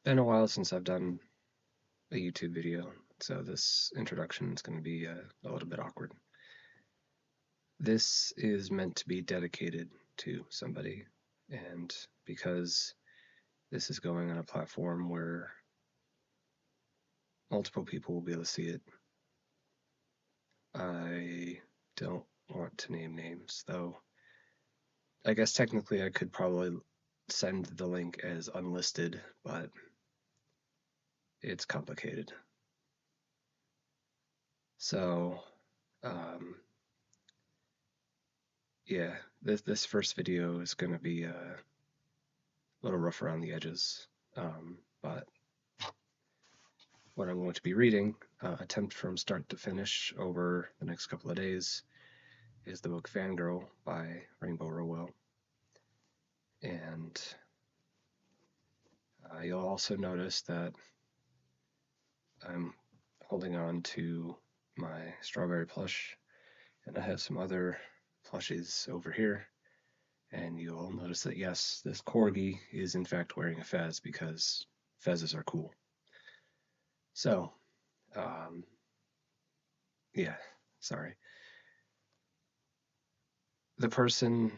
Been a while since I've done a YouTube video, so this introduction is going to be a little bit awkward. This is meant to be dedicated to somebody, and because this is going on a platform where multiple people will be able to see it, I don't want to name names, though I guess technically I could probably send the link as unlisted, but it's complicated. So, um, yeah, this first video is going to be a little rough around the edges, but what I'm going to be reading, attempt from start to finish over the next couple of days, is the book Fangirl by Rowell. And you'll also notice that I'm holding on to my strawberry plush, and I have some other plushies over here. And you'll notice that, yes, this corgi is in fact wearing a fez because fezzes are cool. So, yeah, sorry. The person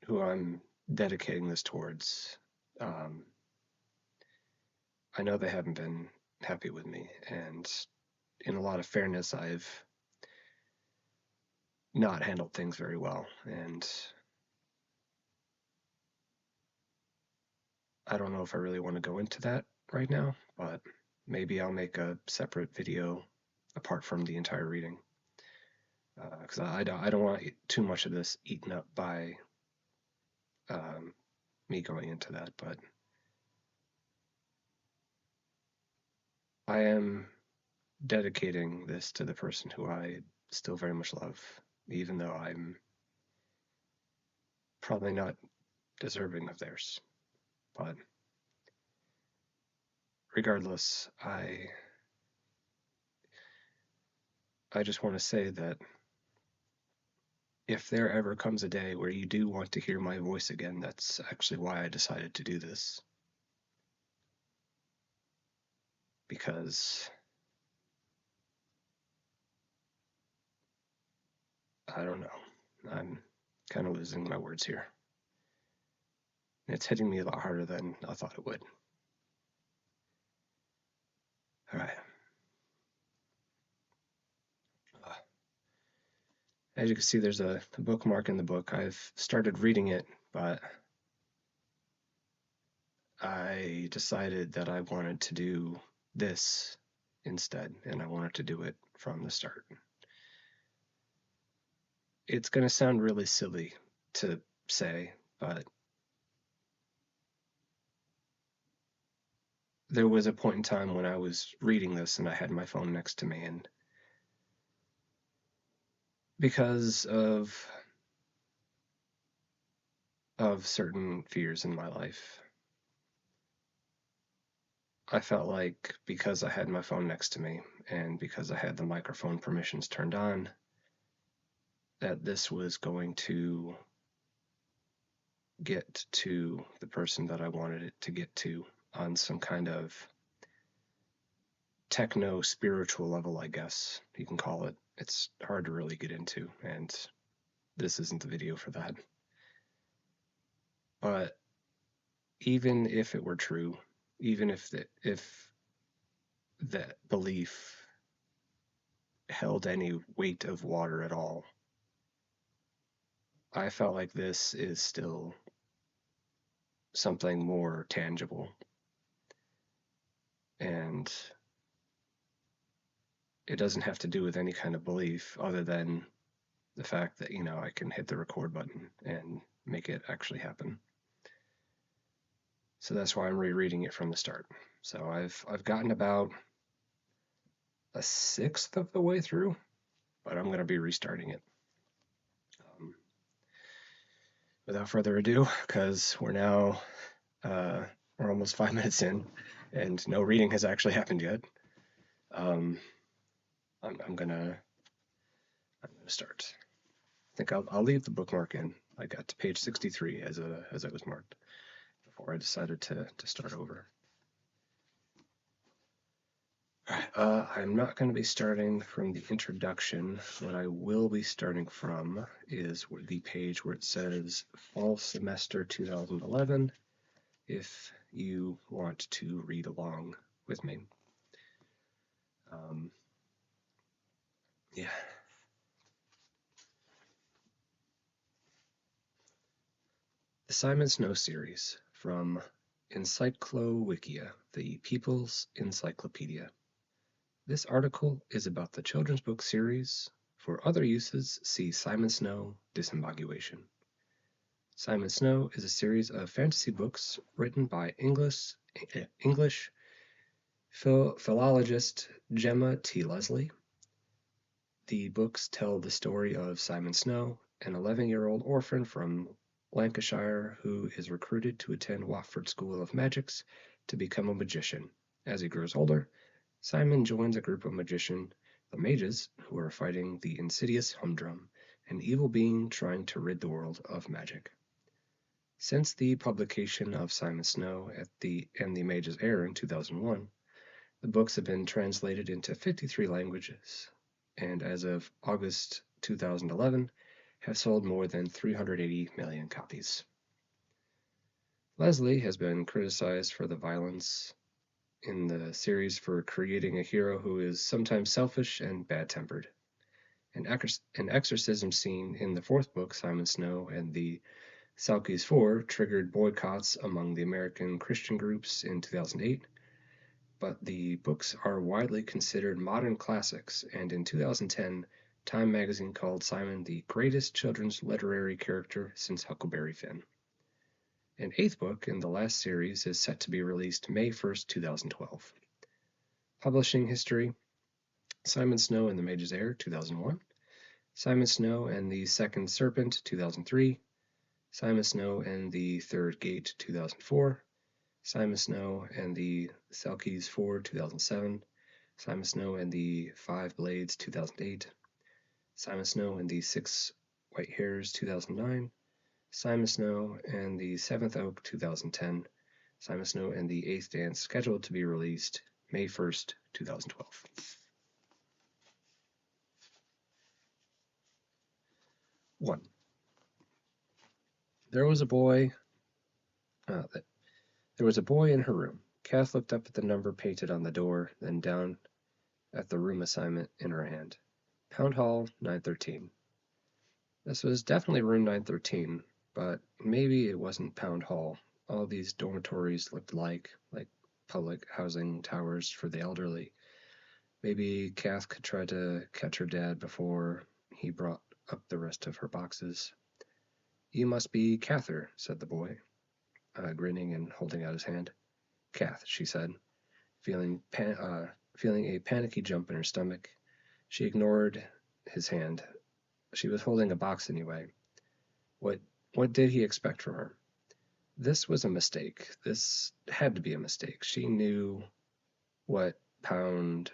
who I'm dedicating this towards, um, I know they haven't been happy with me, and in a lot of fairness, I've not handled things very well, and I don't know if I really want to go into that right now, but maybe I'll make a separate video apart from the entire reading, because I don't want too much of this eaten up by me going into that, but I am dedicating this to the person who I still very much love, even though I'm probably not deserving of theirs. But regardless, I just want to say that if there ever comes a day where you do want to hear my voice again, that's actually why I decided to do this. Because I don't know. I'm kind of losing my words here. It's hitting me a lot harder than I thought it would. All right. As you can see, there's a bookmark in the book. I've started reading it, but I decided that I wanted to do this instead, and I wanted to do it from the start. It's going to sound really silly to say, but there was a point in time when I was reading this and I had my phone next to me, and because of certain fears in my life, I felt like because I had my phone next to me and because I had the microphone permissions turned on, that this was going to get to the person that I wanted it to get to on some kind of techno spiritual level, I guess you can call it. It's hard to really get into, and this isn't the video for that. But even if it were true, even if that belief held any weight of water at all, I felt like this is still something more tangible. And it doesn't have to do with any kind of belief other than the fact that, I can hit the record button and make it actually happen. So that's why I'm rereading it from the start. So I've gotten about a sixth of the way through, but I'm going to be restarting it. Without further ado, because we're almost 5 minutes in, and no reading has actually happened yet. I'm gonna start. I think I'll leave the bookmark in. I got to page 63 as it was marked before I decided to start over. I'm not going to be starting from the introduction. What I will be starting from is the page where it says Fall Semester 2011, if you want to read along with me. Yeah. The Simon Snow series from Encyclowikia, the People's Encyclopedia. This article is about the children's book series. For other uses, see Simon Snow Disambiguation. Simon Snow is a series of fantasy books written by English philologist Gemma T. Leslie. The books tell the story of Simon Snow, an 11-year-old orphan from Lancashire who is recruited to attend Watford School of Magics to become a magician. As he grows older, Simon joins a group of magicians, the mages, who are fighting the insidious Humdrum, an evil being trying to rid the world of magic. Since the publication of Simon Snow and the Mage's Heir in 2001, the books have been translated into 53 languages, and as of August 2011, have sold more than 380 million copies. Leslie has been criticized for the violence in the series for creating a hero who is sometimes selfish and bad-tempered. An exorcism scene in the fourth book, Simon Snow and the Salkies 4, triggered boycotts among the American Christian groups in 2008, but the books are widely considered modern classics, and in 2010, Time magazine called Simon the greatest children's literary character since Huckleberry Finn. An eighth book in the last series is set to be released May 1st, 2012. Publishing history: Simon Snow and the Mage's Heir, 2001. Simon Snow and the Second Serpent, 2003. Simon Snow and the Third Gate, 2004. Simon Snow and the Salkies 4, 2007. Simon Snow and the Five Blades, 2008. Simon Snow and the Six White Hares, 2009. Simon Snow and the Seventh Oak, 2010. Simon Snow and the Eighth Dance, scheduled to be released May 1st, 2012. One. There was a boy in her room. Kath looked up at the number painted on the door, then down at the room assignment in her hand. Pound Hall, 913. This was definitely room 913, but maybe it wasn't Pound Hall. All these dormitories looked like public housing towers for the elderly. Maybe Kath could try to catch her dad before he brought up the rest of her boxes. You must be Cather, said the boy, grinning and holding out his hand. Kath, she said, feeling a panicky jump in her stomach. She ignored his hand. She was holding a box anyway. What did he expect from her? This was a mistake. This had to be a mistake. She knew that Pound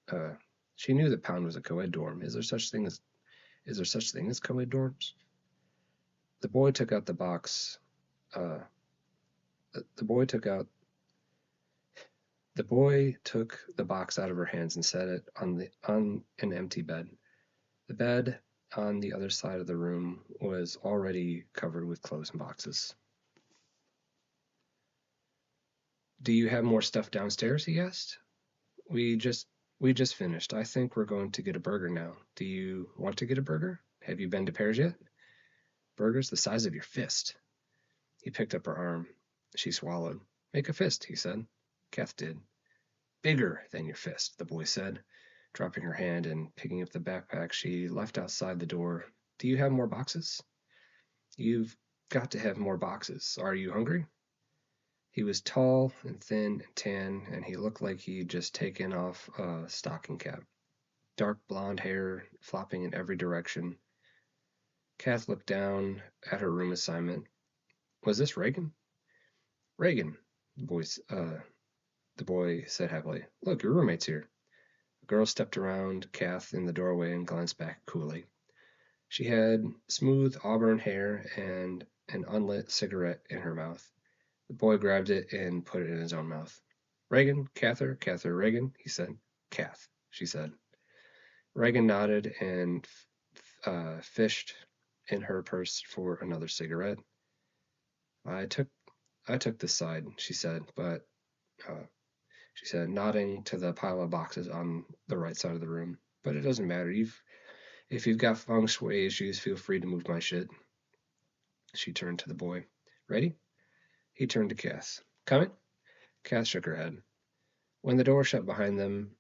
was a co-ed dorm. Is there such thing as co-ed dorms? The boy took out the box. The boy took the box out of her hands and set it on an empty bed. The bed on the other side of the room was already covered with clothes and boxes. Do you have more stuff downstairs? He asked. We just finished. I think we're going to get a burger now. Do you want to get a burger? Have you been to Pear's yet? Burgers the size of your fist. He picked up her arm. She swallowed. Make a fist, he said. Kath did. Bigger than your fist, the boy said, dropping her hand and picking up the backpack she left outside the door. Do you have more boxes? You've got to have more boxes. Are you hungry? He was tall and thin and tan, and he looked like he'd just taken off a stocking cap. Dark blonde hair flopping in every direction. Kath looked down at her room assignment. Was this Reagan? Reagan, the boy said happily. Look, your roommate's here. The girl stepped around Kath in the doorway and glanced back coolly. She had smooth auburn hair and an unlit cigarette in her mouth. The boy grabbed it and put it in his own mouth. Reagan, Cather, Reagan, he said. Kath, she said. Reagan nodded and fished in her purse for another cigarette. I took this side, she said, but she said, nodding to the pile of boxes on the right side of the room. But it doesn't matter. If you've got feng shui issues, feel free to move my shit. She turned to the boy. Ready? He turned to Cass. Coming? Cass shook her head. When the door shut behind them,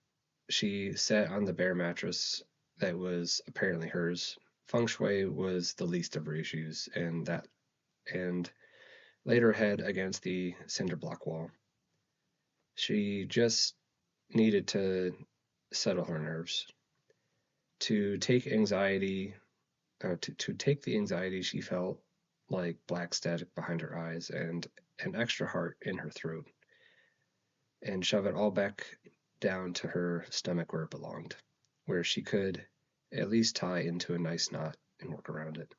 she sat on the bare mattress that was apparently hers. Feng shui was the least of her issues, and laid her head against the cinder block wall. She just needed to settle her nerves. To take the anxiety she felt like black static behind her eyes and an extra heart in her throat, and shove it all back down to her stomach where it belonged, where she could at least tie into a nice knot and work around it.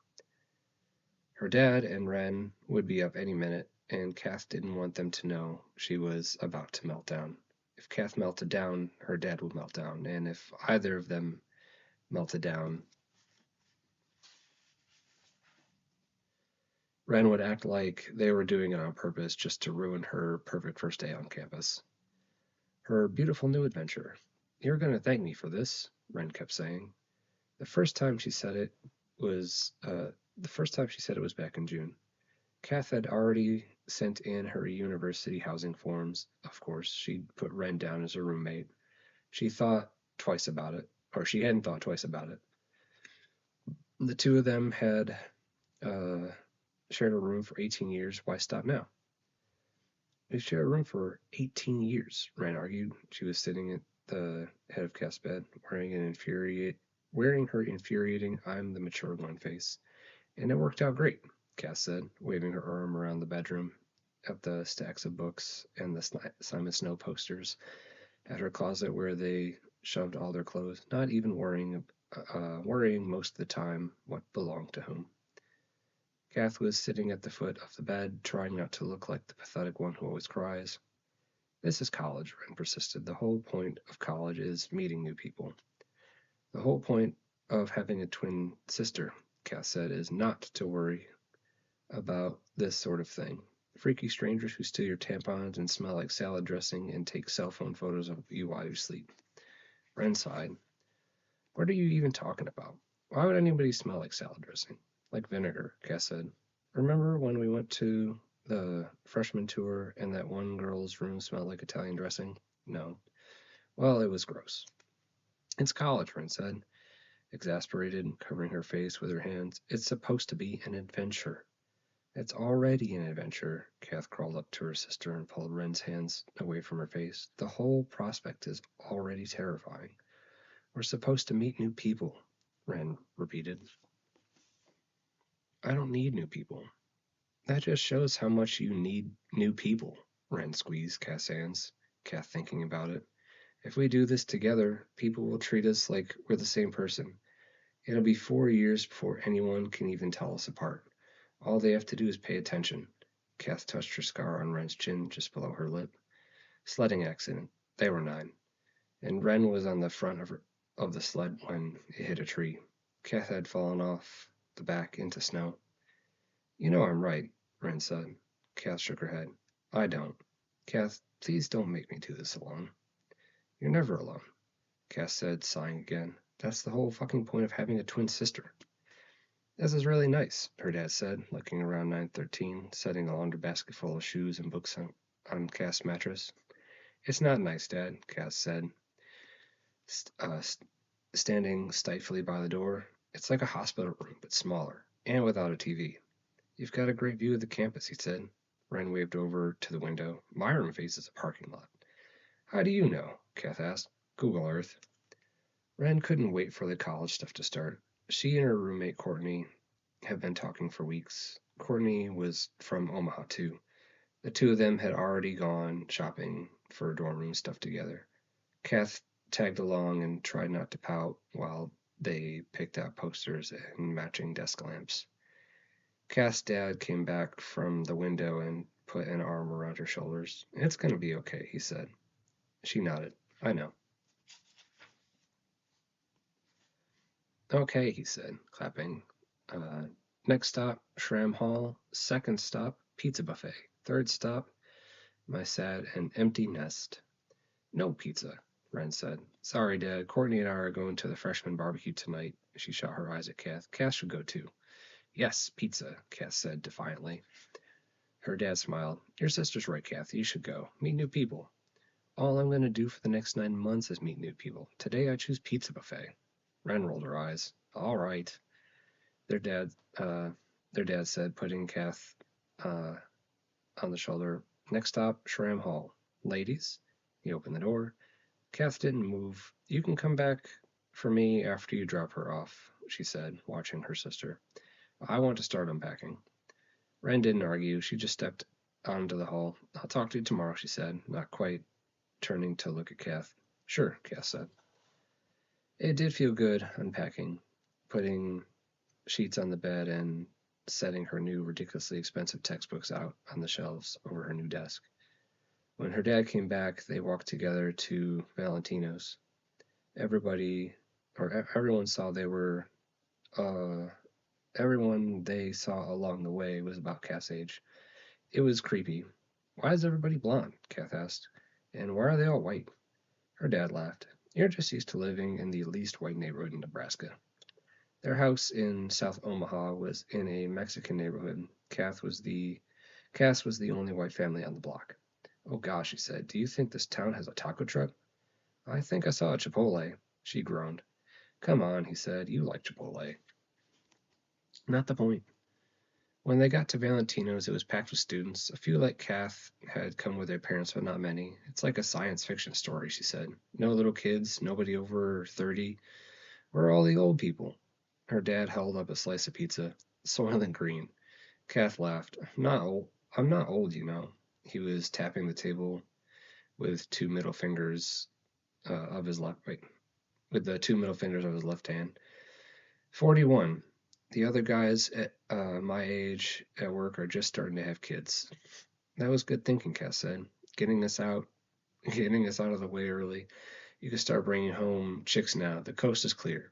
Her dad and Ren would be up any minute, and Kath didn't want them to know she was about to melt down. If Kath melted down, her dad would melt down, and if either of them melted down, Ren would act like they were doing it on purpose just to ruin her perfect first day on campus. Her beautiful new adventure. You're going to thank me for this, Ren kept saying. The first time she said it was back in June. Kath had already sent in her university housing forms. Of course, she'd put Ren down as a roommate. She hadn't thought twice about it. The two of them had shared a room for 18 years. Why stop now? We've shared a room for 18 years, Ren argued. She was sitting at the head of Kath's bed, wearing her infuriating "I'm the mature one" face. And it worked out great, Kath said, waving her arm around the bedroom at the stacks of books and the Simon Snow posters at her closet where they shoved all their clothes, not even worrying most of the time what belonged to whom. Kath was sitting at the foot of the bed, trying not to look like the pathetic one who always cries. This is college, Ren persisted. The whole point of college is meeting new people. The whole point of having a twin sister, Kath said, is not to worry about this sort of thing. Freaky strangers who steal your tampons and smell like salad dressing and take cell phone photos of you while you sleep. Ren sighed. What are you even talking about? Why would anybody smell like salad dressing? Like vinegar, Kath said. Remember when we went to the freshman tour and that one girl's room smelled like Italian dressing? No. Well, it was gross. It's college, Ren said, exasperated, covering her face with her hands. It's supposed to be an adventure. It's already an adventure. Kath crawled up to her sister and pulled Ren's hands away from her face. The whole prospect is already terrifying. We're supposed to meet new people, Ren repeated. I don't need new people. That just shows how much you need new people, Ren squeezed Kath's hands, Kath thinking about it. If we do this together, people will treat us like we're the same person. It'll be 4 years before anyone can even tell us apart. All they have to do is pay attention. Kath touched her scar on Ren's chin just below her lip. Sledding accident. They were 9. And Ren was on the front of the sled when it hit a tree. Kath had fallen off the back into snow. You know I'm right, Ren said. Kath shook her head. I don't. Kath, please don't make me do this alone. You're never alone, Kath said, sighing again. That's the whole fucking point of having a twin sister. This is really nice, her dad said, looking around 913, setting a laundry basket full of shoes and books on Kath's mattress. It's not nice, Dad, Kath said, standing stiflingly by the door. It's like a hospital room, but smaller, and without a TV. You've got a great view of the campus, he said. Ren waved over to the window. My room faces a parking lot. How do you know? Kath asked. Google Earth. Ren couldn't wait for the college stuff to start. She and her roommate Courtney have been talking for weeks. Courtney was from Omaha too. The two of them had already gone shopping for dorm room stuff together. Kath tagged along and tried not to pout while they picked out posters and matching desk lamps. Kath's dad came back from the window and put an arm around her shoulders. It's going to be okay, he said. She nodded. I know. Okay, he said, clapping. Next stop, Shram Hall. Second stop, pizza buffet. Third stop, my sad and empty nest. No pizza, Ren said. Sorry, Dad. Courtney and I are going to the freshman barbecue tonight. She shot her eyes at Kath. Kath should go too. Yes, pizza, Kath said defiantly. Her dad smiled. Your sister's right, Kath. You should go. Meet new people. All I'm going to do for the next 9 months is meet new people. Today I choose pizza buffet. Ren rolled her eyes. All right. Their dad, uh, their dad said, putting Kath on the shoulder. Next stop, Shram Hall. Ladies. He opened the door. Kath didn't move. You can come back for me after you drop her off, she said, watching her sister. I want to start unpacking. Ren didn't argue. She just stepped onto the hall. I'll talk to you tomorrow, she said, not quite turning to look at Kath. Sure, Kath said. It did feel good unpacking, putting sheets on the bed and setting her new ridiculously expensive textbooks out on the shelves over her new desk. When her dad came back, they walked together to Valentino's. Everyone saw everyone they saw along the way was about Kath's age. It was creepy. Why is everybody blonde? Kath asked. And why are they all white? Her dad laughed. You're just used to living in the least white neighborhood in Nebraska. Their house in South Omaha was in a Mexican neighborhood. Kath was the only white family on the block. Oh gosh, she said, do you think this town has a taco truck? I think I saw a Chipotle. She groaned. Come on, he said, you like Chipotle. Not the point. When they got to Valentino's, it was packed with students. A few like Kath had come with their parents, but not many. It's like a science fiction story, she said. No little kids, nobody over 30. We're all the old people. Her dad held up a slice of pizza, soiled green. Kath laughed. I'm not old, you know. He was tapping the table with two middle fingers of his left. Wait, with the two middle fingers of his left hand. 41. The other guys at my age at work are just starting to have kids. That was good thinking, Cass said. Getting us out of the way early. You can start bringing home chicks now. The coast is clear.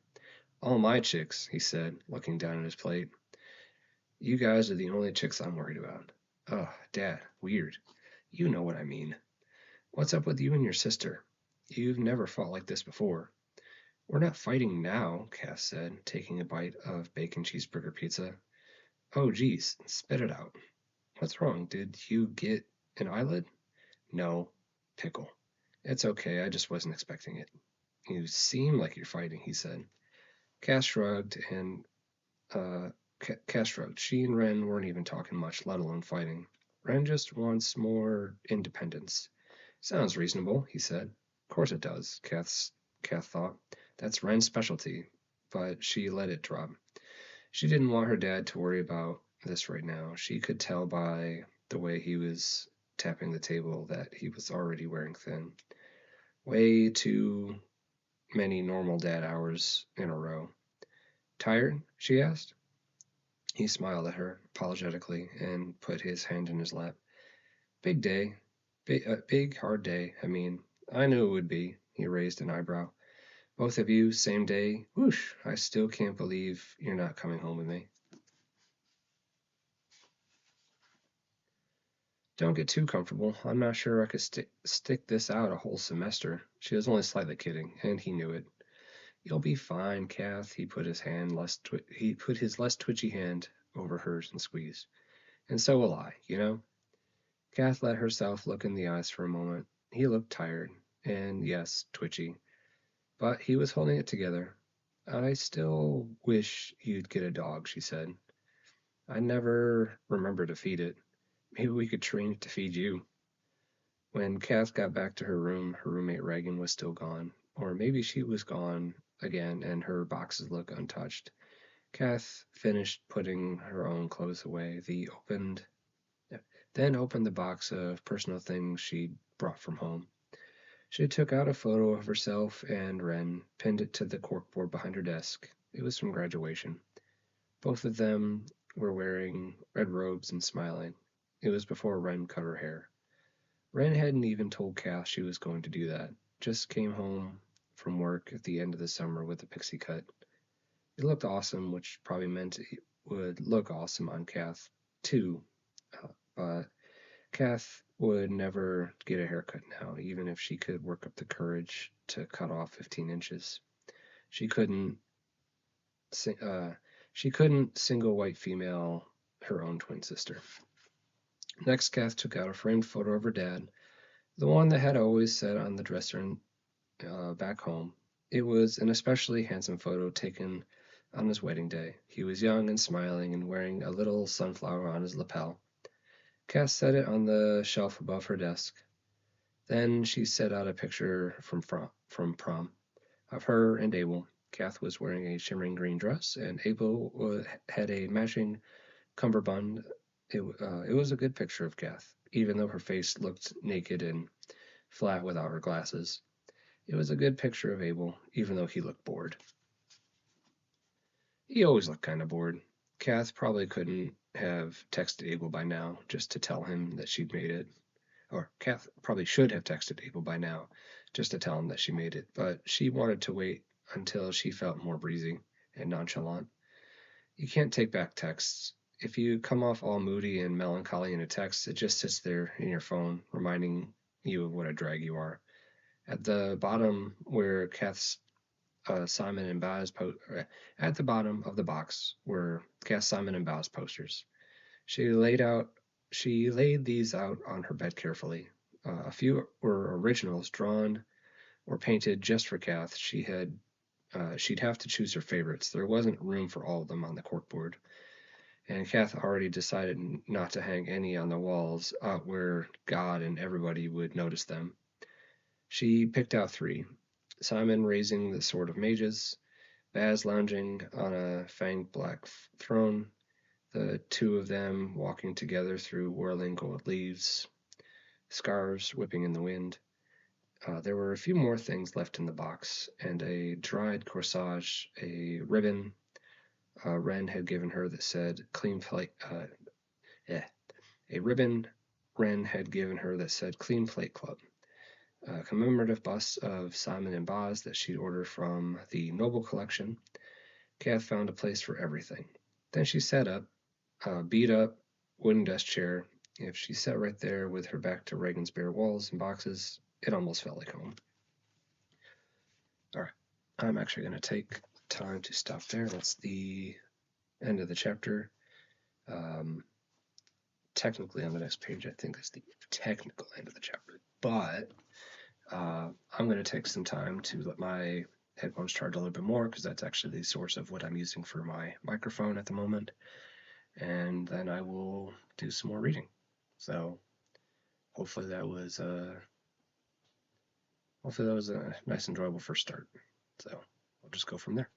All my chicks, he said, looking down at his plate. You guys are the only chicks I'm worried about. Oh, Dad, weird. You know what I mean. What's up with you and your sister? You've never fought like this before. We're not fighting now, Cass said, taking a bite of bacon cheeseburger pizza. Oh, geez, spit it out. What's wrong? Did you get an eyelid? No. Pickle. It's okay, I just wasn't expecting it. You seem like you're fighting, he said. Cass shrugged, and She and Ren weren't even talking much, let alone fighting. Ren just wants more independence. Sounds reasonable, he said. Of course it does, Kath thought. That's Ren's specialty, but she let it drop. She didn't want her dad to worry about this right now. She could tell by the way he was tapping the table that he was already wearing thin. Way too many normal dad hours in a row. Tired? She asked. He smiled at her apologetically and put his hand in his lap. Big day. Big, hard day. I mean, I knew it would be. He raised an eyebrow. Both of you, same day. Whoosh, I still can't believe you're not coming home with me. Don't get too comfortable. I'm not sure I could stick this out a whole semester. She was only slightly kidding, and he knew it. You'll be fine, Kath. He put his less twitchy hand over hers and squeezed. And so will I, you know? Kath let herself look in the eyes for a moment. He looked tired, and yes, twitchy. But he was holding it together. I still wish you'd get a dog, she said. I never remember to feed it. Maybe we could train it to feed you. When Kath got back to her room, her roommate Reagan was still gone. Or maybe she was gone again and her boxes looked untouched. Kath finished putting her own clothes away, then opened the box of personal things she'd brought from home. She took out a photo of herself and Ren, pinned it to the corkboard behind her desk. It was from graduation. Both of them were wearing red robes and smiling. It was before Wren cut her hair. Wren hadn't even told Kath she was going to do that. Just came home from work at the end of the summer with a pixie cut. It looked awesome, which probably meant it would look awesome on Kath too. But Kath would never get a haircut now, even if she could work up the courage to cut off 15 inches. She couldn't. She couldn't single white female her own twin sister. Next, Kath took out a framed photo of her dad, the one that had always sat on the dresser back home. It was an especially handsome photo taken on his wedding day. He was young and smiling and wearing a little sunflower on his lapel. Kath set it on the shelf above her desk. Then she set out a picture from prom of her and Abel. Kath was wearing a shimmering green dress, and Abel had a matching cummerbund. It was a good picture of Kath, even though her face looked naked and flat without her glasses. It was a good picture of Abel, even though he looked bored. He always looked kind of bored. Kath probably couldn't have texted Abel by now just to tell him that she'd made it. Or Kath probably should have texted Abel by now just to tell him that she made it, but she wanted to wait until she felt more breezy and nonchalant. You can't take back texts. If you come off all moody and melancholy in a text, it just sits there in your phone, reminding you of what a drag you are. At the bottom where Kath's Simon and Baz at the bottom of the box were Kath, Simon, and Baz posters. She laid these out on her bed carefully. A few were originals drawn or painted just for Kath. She'd have to choose her favorites. There wasn't room for all of them on the corkboard, and Kath already decided not to hang any on the walls out where God and everybody would notice them. She picked out 3. Simon raising the sword of mages, Baz lounging on a fanged black throne, the 2 of them walking together through whirling gold leaves, scarves whipping in the wind. There were a few more things left in the box, and a dried corsage, a ribbon Wren had given her that said clean plate. A ribbon Wren had given her that said Clean Plate Club. A commemorative bust of Simon and Baz that she'd ordered from the Noble Collection. Kath found a place for everything. Then she sat up, beat up wooden desk chair. If she sat right there with her back to Reagan's bare walls and boxes, it almost felt like home. All right, I'm actually going to take time to stop there. That's the end of the chapter. Technically, on the next page, I think that's the technical end of the chapter. But I'm going to take some time to let my headphones charge a little bit more because that's actually the source of what I'm using for my microphone at the moment. And then I will do some more reading. So hopefully that was a nice, enjoyable first start. So I'll just go from there.